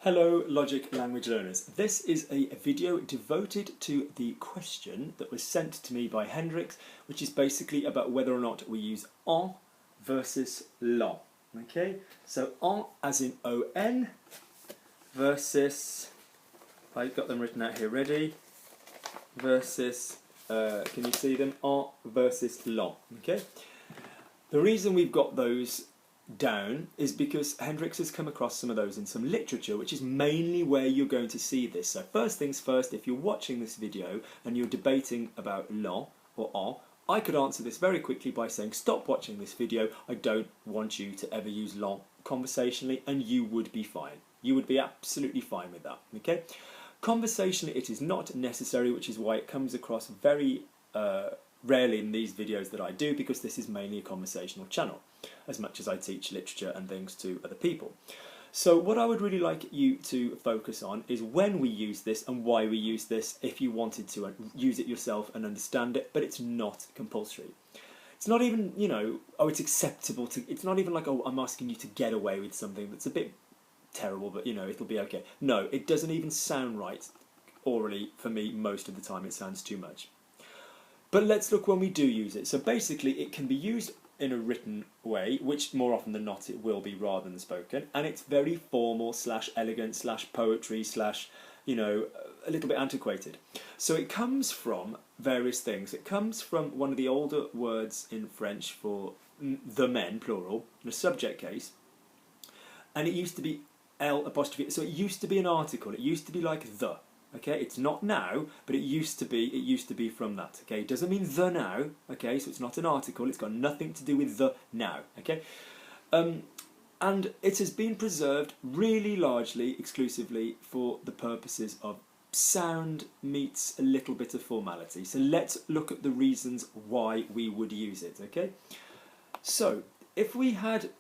Hello Logic Language Learners. This is a video devoted to the question that was sent to me by Hendrix, which is basically about whether or not we use en versus l'en. Okay, so en as in on versus, I've got them written out here ready, versus, can you see them? En versus l'en. Okay, the reason we've got those down is because Hendrix has come across some of those in some literature, which is mainly where you're going to see this. So first things first, if you're watching this video and you're debating about l'en or en, I could answer this very quickly by saying stop watching this video, I don't want you to ever use l'en conversationally, and you would be fine. You would be absolutely fine with that, okay? Conversationally it is not necessary, which is why it comes across very rarely in these videos that I do, because this is mainly a conversational channel, as much as I teach literature and things to other people. So what I would really like you to focus on is when we use this and why we use this, if you wanted to use it yourself and understand it, but it's not compulsory. It's not even, you know, oh, it's acceptable to, it's not even like, oh, I'm asking you to get away with something that's a bit terrible, but you know, it'll be okay. No, it doesn't even sound right orally for me most of the time. It sounds too much. But let's look when we do use it. So basically it can be used in a written way, which more often than not it will be rather than spoken, and it's very formal slash elegant slash poetry slash, you know, a little bit antiquated. So it comes from various things. It comes from one of the older words in French for the men, plural, in a subject case, and it used to be L apostrophe, so it used to be an article, it used to be like the. Okay, it's not now, but it used to be from that. Okay, it doesn't mean the now. Okay, so it's not an article. It's got nothing to do with the now. Okay, and it has been preserved really largely, exclusively for the purposes of sound meets a little bit of formality. So let's look at the reasons why we would use it. Okay, so if we had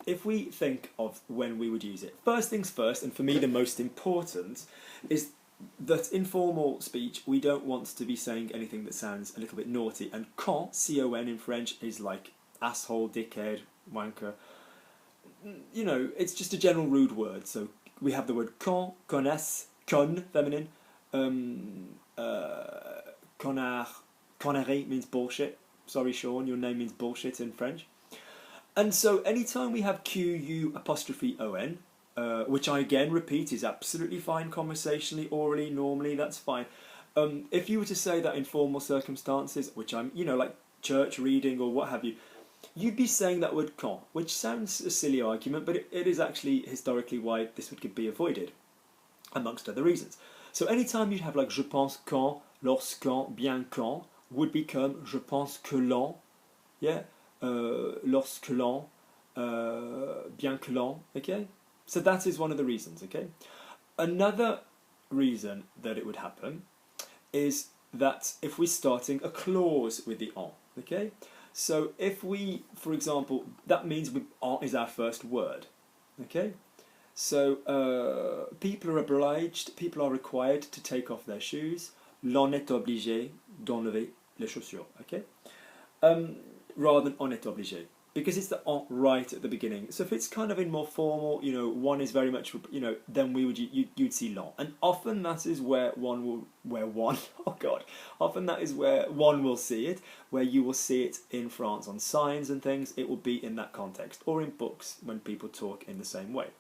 if we think of when we would use it, first things first, and for me the most important, is that in formal speech we don't want to be saying anything that sounds a little bit naughty, and con, C-O-N in French, is like asshole, dickhead, wanker. You know, it's just a general rude word. So we have the word con, connasse, con, feminine, connard, connerie means bullshit. Sorry Sean, your name means bullshit in French. And so anytime we have Q-U apostrophe O-N, which I again repeat is absolutely fine conversationally, orally, normally, that's fine. If you were to say that in formal circumstances, which I'm, you know, like church reading or what have you, you'd be saying that word quand, which sounds a silly argument, but it is actually historically why this would be avoided, amongst other reasons. So anytime you'd have like je pense quand, lorsqu'en, bien quand, would become je pense que l'en, yeah? Lorsque l'en, bien que l'en, okay? So that is one of the reasons, okay? Another reason that it would happen is that if we're starting a clause with the en, okay? So if we, for example, that means en is our first word, okay? So people are obliged, people are required to take off their shoes. L'on est obligé d'enlever les chaussures, okay? Rather than on est obligé, because it's the en right at the beginning. So if it's kind of in more formal, you know, one is very much, you know, then we would you'd see l'en, and often that is where often that is where one will see it, where you will see it in France on signs and things. It will be in that context, or in books when people talk in the same way.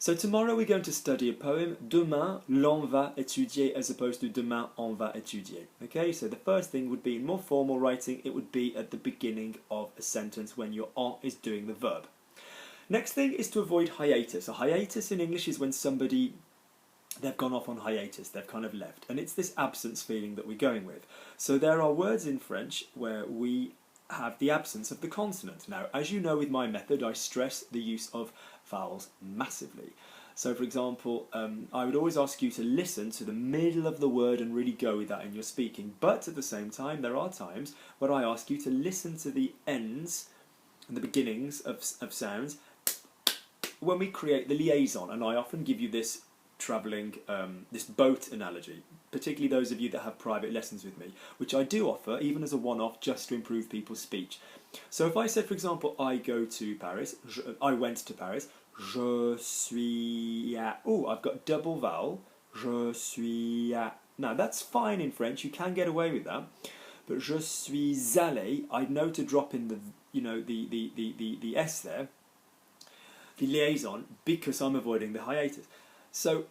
So tomorrow we're going to study a poem, Demain l'on va étudier, as opposed to Demain on va étudier. Okay, so the first thing would be in more formal writing, it would be at the beginning of a sentence when your en is doing the verb. Next thing is to avoid hiatus. A hiatus in English is when somebody, they've gone off on hiatus, they've kind of left, and it's this absence feeling that we're going with. So there are words in French where we have the absence of the consonant. Now, as you know, with my method, I stress the use of vowels massively. So, for example, I would always ask you to listen to the middle of the word and really go with that in your speaking. But at the same time, there are times where I ask you to listen to the ends and the beginnings of sounds when we create the liaison. And I often give you this travelling, this boat analogy, particularly those of you that have private lessons with me, which I do offer even as a one-off just to improve people's speech. So if I said, for example, I went to Paris, Je suis à. Oh, I've got double vowel. Je suis à. Now that's fine in French. You can get away with that. But je suis allé, I know to drop in the, you know, the S there, the liaison, because I'm avoiding the hiatus. So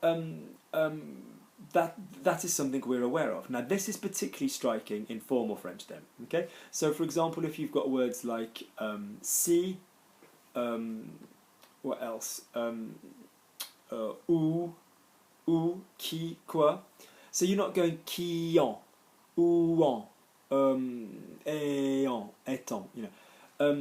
that is something we're aware of. Now this is particularly striking in formal French then. Okay, so for example, if you've got words like si, what else? Ou, qui, quoi. So you're not going qui en, ou en, ayant, étant. You know,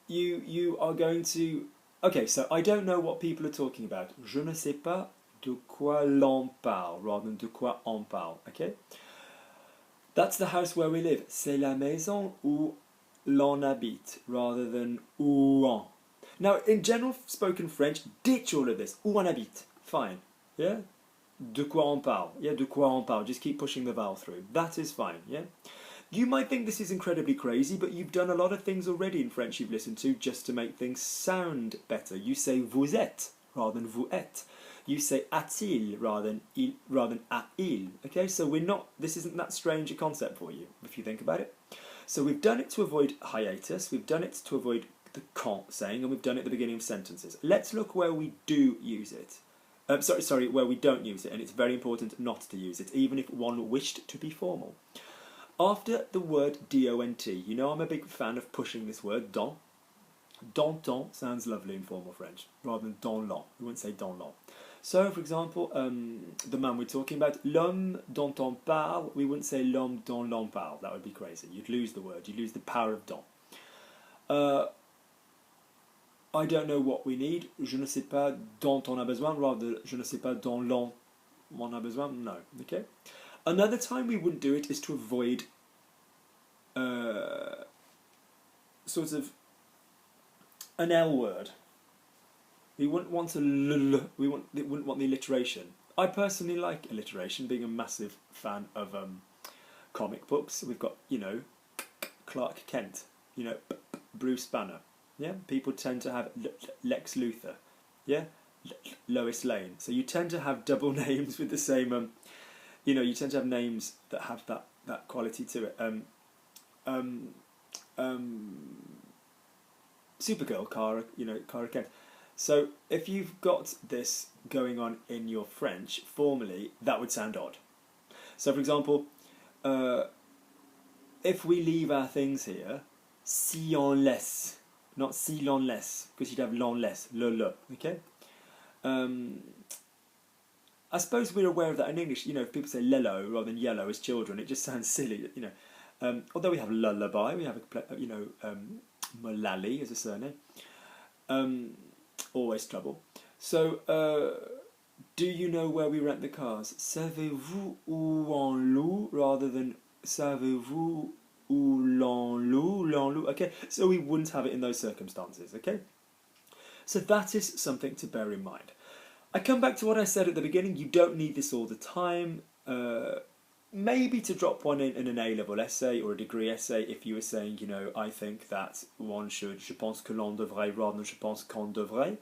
you are going to. Okay, so I don't know what people are talking about. Je ne sais pas de quoi l'on parle, rather than de quoi on parle. Okay, that's the house where we live. C'est la maison où l'on habite, rather than où on. Now, in general spoken French, ditch all of this. Où on habite, fine. Yeah? De quoi on parle. Yeah, de quoi on parle. Just keep pushing the vowel through. That is fine, yeah? You might think this is incredibly crazy, but you've done a lot of thils already in French you've listened to just to make things sound better. You say vous êtes rather than vous êtes. You say a-t-il rather than a-il. Okay, so this isn't that strange a concept for you, if you think about it. So we've done it to avoid hiatus, we've done it to avoid the can't saying, and we've done it at the beginning of sentences. Let's look where we do use it. Where we don't use it, and it's very important not to use it, even if one wished to be formal. After the word D-O-N-T, you know I'm a big fan of pushing this word, dans. Danton sounds lovely in formal French, rather than dans l'an. We wouldn't say dans l'an. So, for example, the man we're talking about, l'homme dont on parle, we wouldn't say l'homme dont l'on parle. That would be crazy. You'd lose the word. You'd lose the power of dans. I don't know what we need. Je ne sais pas dont on a besoin. Rather, je ne sais pas dont l'on a besoin. No. Okay. Another time we wouldn't do it is to avoid sort of an L word. We wouldn't want a l. We wouldn't want the alliteration. I personally like alliteration, being a massive fan of comic books. We've got, you know, Clark Kent, you know, Bruce Banner. Yeah, people tend to have Lex Luthor. Yeah, Lois Lane. So you tend to have double names with the same. You know, you tend to have names that have that quality to it. Supergirl, Kara Kent. So if you've got this going on in your French formally, that would sound odd. So for example, if we leave our things here, si on laisse, not si l'on laisse, because you'd have l'on laisse, le, okay? I suppose we're aware of that in English. You know, if people say lello rather than yellow as children, it just sounds silly. You know, although we have lullaby, we have Mullally as a surname. Always trouble. So, do you know where we rent the cars? Savez-vous où on loue rather than savez-vous où l'on loue? Okay, so we wouldn't have it in those circumstances. Okay, so that is something to bear in mind. I come back to what I said at the beginning. You don't need this all the time. Maybe to drop one in an A-level essay or a degree essay if you were saying, you know, I think that one should, je pense que l'on devrait rather than je pense qu'on devrait.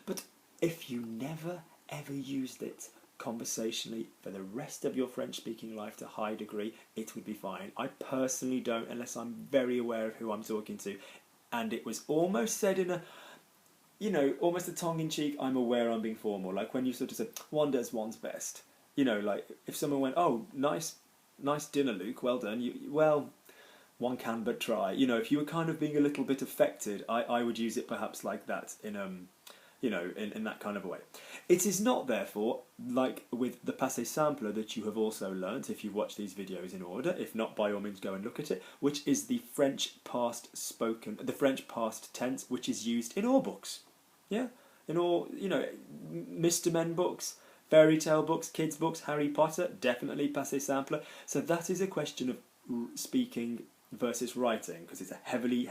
But if you never ever used it conversationally for the rest of your French-speaking life to a high degree, it would be fine. I personally don't, unless I'm very aware of who I'm talking to. And it was almost said in a, you know, almost a tongue-in-cheek, I'm aware I'm being formal. Like when you sort of said, one does one's best. You know, like if someone went, oh, nice dinner, Luke, well done. Well, one can but try. You know, if you were kind of being a little bit affected, I would use it perhaps like that in you know, in that kind of a way. It is not, therefore, like with the passé simple that you have also learnt if you've watched these videos in order. If not, by all means, go and look at it, which is the French past tense, which is used in all books. Yeah, in all, you know, Mr. Men books, fairy tale books, kids books, Harry Potter, definitely passé simple. So that is a question of speaking versus writing, because it's a heavily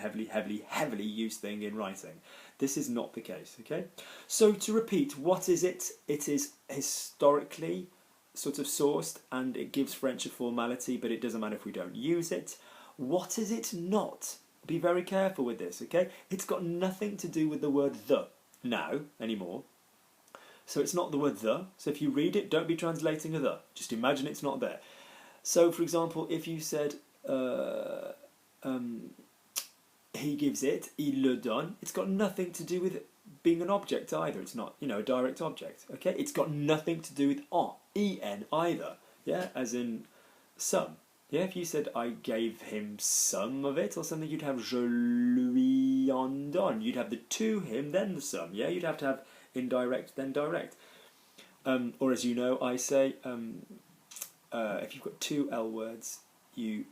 used thing in writing. This is not the case, okay? So to repeat, what is it? It is historically sort of sourced, and it gives French a formality, but it doesn't matter if we don't use it. What is it not? Be very careful with this, okay? It's got nothing to do with the word the. now anymore. So it's not the word the. So if you read it, don't be translating a the. Just imagine it's not there. So for example, if you said he gives it, il le donne, it's got nothing to do with being an object either. It's not, a direct object. Okay, it's got nothing to do with en either. Yeah, as in some. Yeah, if you said I gave him some of it or something, you'd have je lui en donne. You'd have the to him, then the some. Yeah, you'd have to have indirect, then direct. Or as you know, I say, if you've got two L words, you...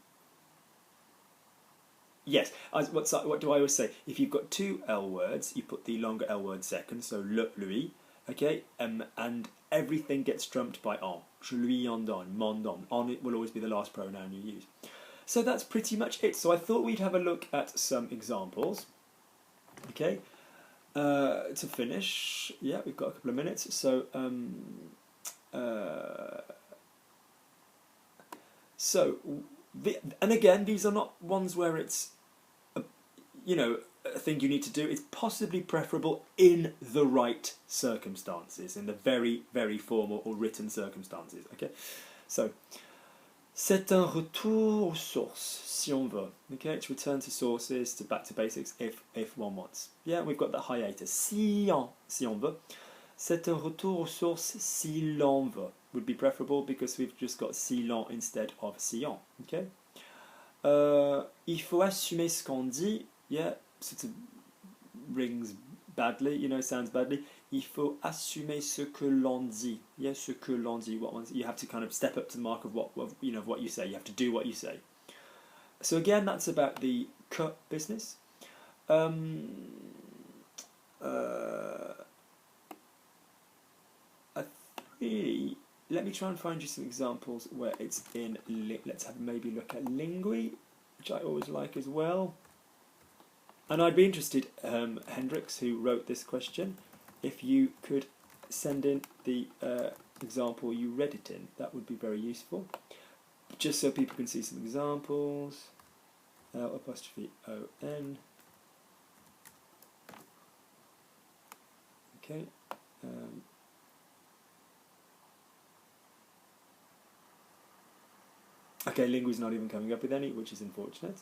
Yes, what do I always say? If you've got two L words, you put the longer L word second, so le, lui, okay, and everything gets trumped by en. Je lui en donne, m'en donne. En it will always be the last pronoun you use. So that's pretty much it. So I thought we'd have a look at some examples. Okay, to finish, yeah, we've got a couple of minutes. So, and again, these are not ones where it's a thing you need to do. It's possibly preferable in the right circumstances, in the very, very formal or written circumstances. Okay, so c'est un retour aux sources, si on veut. Okay, it's return to sources, to back to basics, if one wants. Yeah, we've got the hiatus. Si on veut. C'est un retour aux sources si l'on veut. Would be preferable because we've just got si l'on instead of si on. Okay. Il faut assumer ce qu'on dit. Yeah, sort of rings badly, sounds badly. Il faut assumer ce que l'on dit. Yeah, ce que l'on dit. You have to kind of step up to the mark of what you say. You have to do what you say. So again, that's about the que business. Let me try and find you some examples where it's in. Let's have maybe look at lingui, which I always like as well. And I'd be interested, Hendrix, who wrote this question, if you could send in the example you read it in. That would be very useful. Just so people can see some examples. L''O''N. Okay. Okay, Lingui's not even coming up with any, which is unfortunate.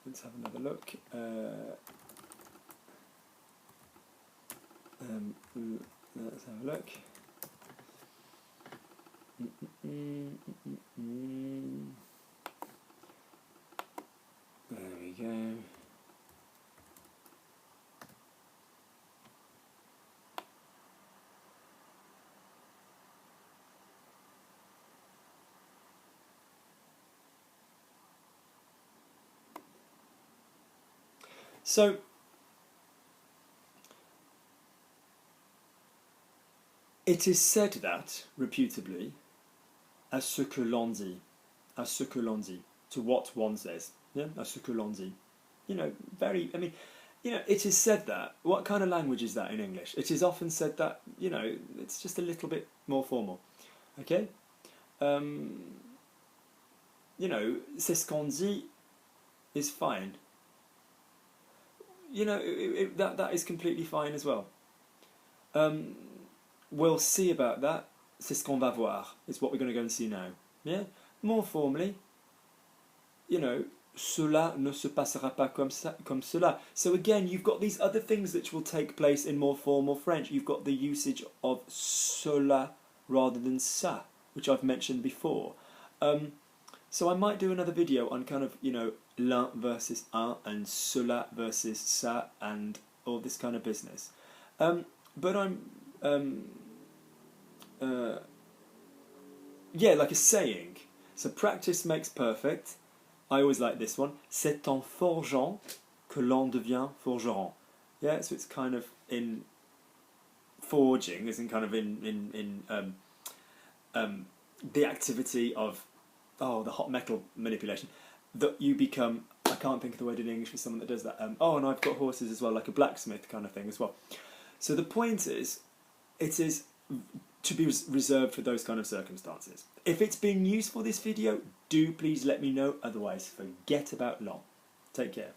Let's have another look. Let's have a look. There we go. So, it is said that, reputably, à ce que l'on dit, to what one says, yeah, à ce que l'on dit. It is said that. What kind of language is that in English? It is often said that, it's just a little bit more formal, okay? C'est ce qu'on dit is fine. That is completely fine as well. We'll see about that. C'est ce qu'on va voir. It's what we're going to go and see now. Yeah? More formally, cela ne se passera pas comme cela. So again, you've got these other things which will take place in more formal French. You've got the usage of cela rather than ça, which I've mentioned before. So I might do another video on kind of, l'un versus un and cela versus ça and all this kind of business. But I'm, like a saying. So practice makes perfect. I always like this one. C'est en forgeant que l'on devient forgeron. Yeah, so it's kind of in forging, as in kind of in the activity of the hot metal manipulation, that you become, I can't think of the word in English for someone that does that. And I've got horses as well, like a blacksmith kind of thing as well. So the point is, it is to be reserved for those kind of circumstances. If it's been useful, this video, do please let me know. Otherwise, forget about long. Take care.